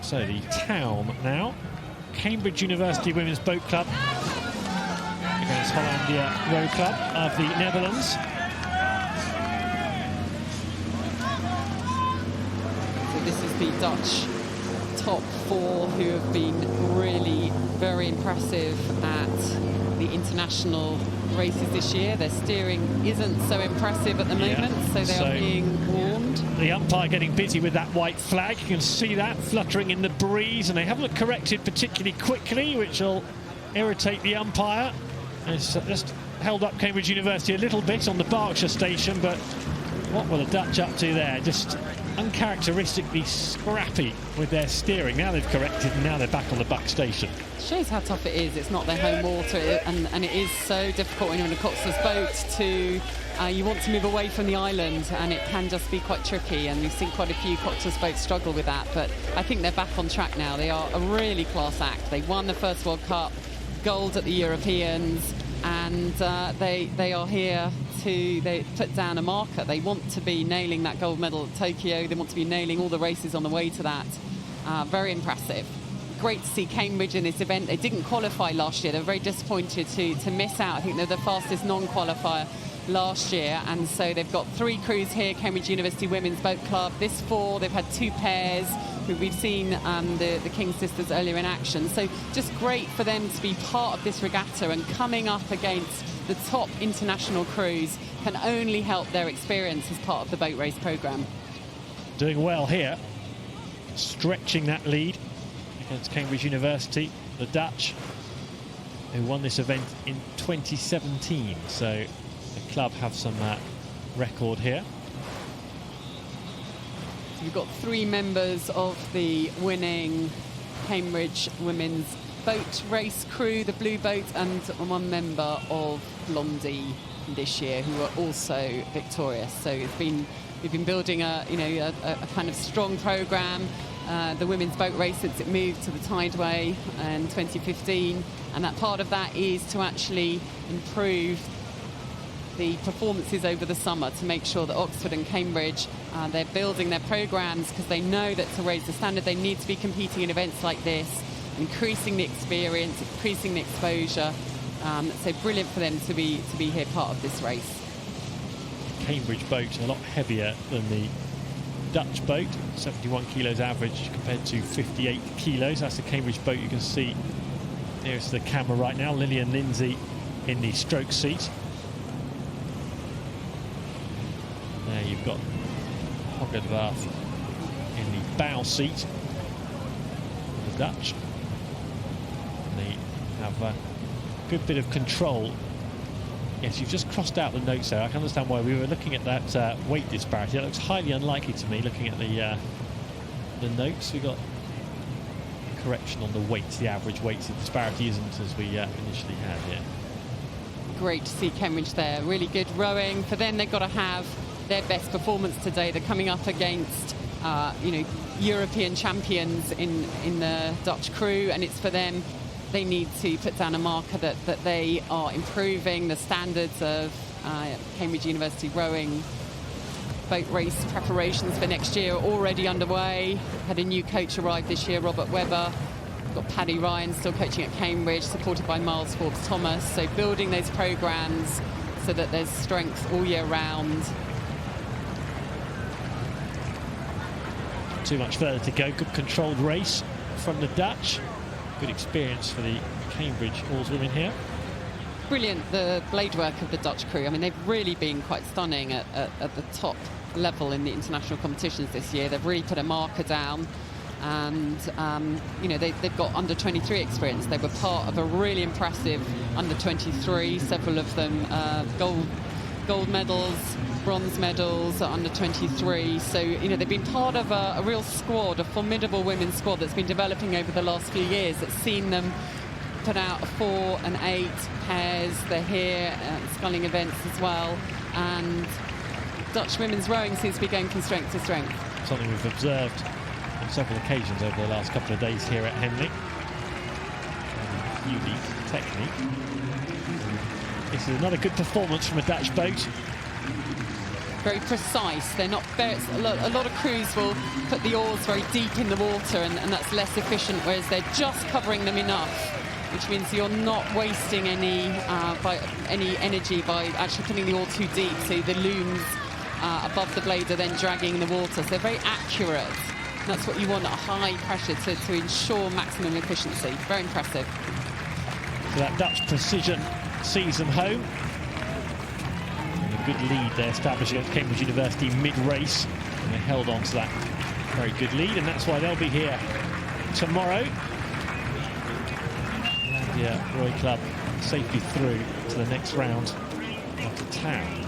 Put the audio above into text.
So the town now, Cambridge University Women's Boat Club against Hollandia Roeiclub of the Netherlands. So this is the Dutch top four who have been really very impressive at the international races this year. Their steering isn't so impressive at the moment, so they are being warned. The umpire getting busy with that white flag. You can see that fluttering in the breeze, and they haven't corrected particularly quickly, which will irritate the umpire. And it's just held up Cambridge University a little bit on the Berkshire station, but what were the Dutch up to there? Just uncharacteristically scrappy with their steering. Now they've corrected, and now they're back on the Buck station. Shows how tough it is. It's not their home water, and it is so difficult when you're in a coxswain's boat to you want to move away from the island, and it can just be quite tricky, and we've seen quite a few coxswain's boats struggle with that, but I think they're back on track now. They are a really class act. They won the first World Cup, gold at the Europeans, and they are here they put down a marker. They want to be nailing that gold medal at Tokyo. They want to be nailing all the races on the way to that. Very impressive. Great to see Cambridge in this event. They didn't qualify last year. They were very disappointed to miss out. I think they're the fastest non-qualifier last year, and so they've got 3 crews here. Cambridge University Women's Boat Club. This 4, they've had 2 pairs. We've seen the King sisters earlier in action, so just great for them to be part of this regatta, and coming up against the top international crews can only help their experience as part of the boat race programme. Doing well here, stretching that lead against Cambridge University, the Dutch, who won this event in 2017, so the club have some record here. We've got 3 members of the winning Cambridge Women's Boat Race crew, the Blue Boat, and 1 member of Blondie this year, who are also victorious. So we've been building a kind of strong programme. The women's boat race since it moved to the Tideway in 2015, and that part of that is to actually improve the performances over the summer, to make sure that Oxford and Cambridge, they're building their programmes, because they know that to raise the standard they need to be competing in events like this, increasing the experience, increasing the exposure. So brilliant for them to be here part of this race. Cambridge boat a lot heavier than the Dutch boat, 71 kilos average compared to 58 kilos. That's the Cambridge boat you can see nearest to the camera right now. Lillian Lindsay in the stroke seat. There you've got Hoggervath in the bow seat. The Dutch. They have a good bit of control. Yes, you've just crossed out the notes there. I can understand why we were looking at that weight disparity. That looks highly unlikely to me, looking at the notes. We got a correction on the weights, the average weights. The disparity isn't as we initially had here. Great to see Cambridge there. Really good rowing. For them, they've got to have their best performance today. They're coming up against European champions in the Dutch crew, and it's for them. They need to put down a marker that they are improving the standards of Cambridge University rowing. Boat race preparations for next year are already underway. Had a new coach arrive this year, Robert Webber. Got Paddy Ryan still coaching at Cambridge, supported by Miles Forbes-Thomas. So building those programmes so that there's strength all year round. Too much further to go. Good controlled race from the Dutch. Good experience for the Cambridge oarswomen here. Brilliant, the blade work of the Dutch crew. I mean, they've really been quite stunning at the top level in the international competitions this year. They've really put a marker down, and they've got under 23 experience. They were part of a really impressive under 23, several of them gold medals, bronze medals at under 23. So they've been part of a real squad, a formidable women's squad that's been developing over the last few years. That's seen them put out 4 and 8 pairs. They're here at sculling events as well, and Dutch women's rowing seems to be going from strength to strength. Something we've observed on several occasions over the last couple of days here at Henley. Unique technique. This is another good performance from a Dutch boat. very precise. They're not very, a lot of crews will put the oars very deep in the water, and that's less efficient, whereas they're just covering them enough, which means you're not wasting any energy by actually putting the oar too deep, so the looms above the blade are then dragging the water. So they're very accurate. And that's what you want at high pressure to ensure maximum efficiency. Very impressive. So that Dutch precision sees them home. And a good lead they established against Cambridge University mid-race. And they held on to that very good lead, and that's why they'll be here tomorrow. Hollandia Roeiclub safely through to the next round after Town.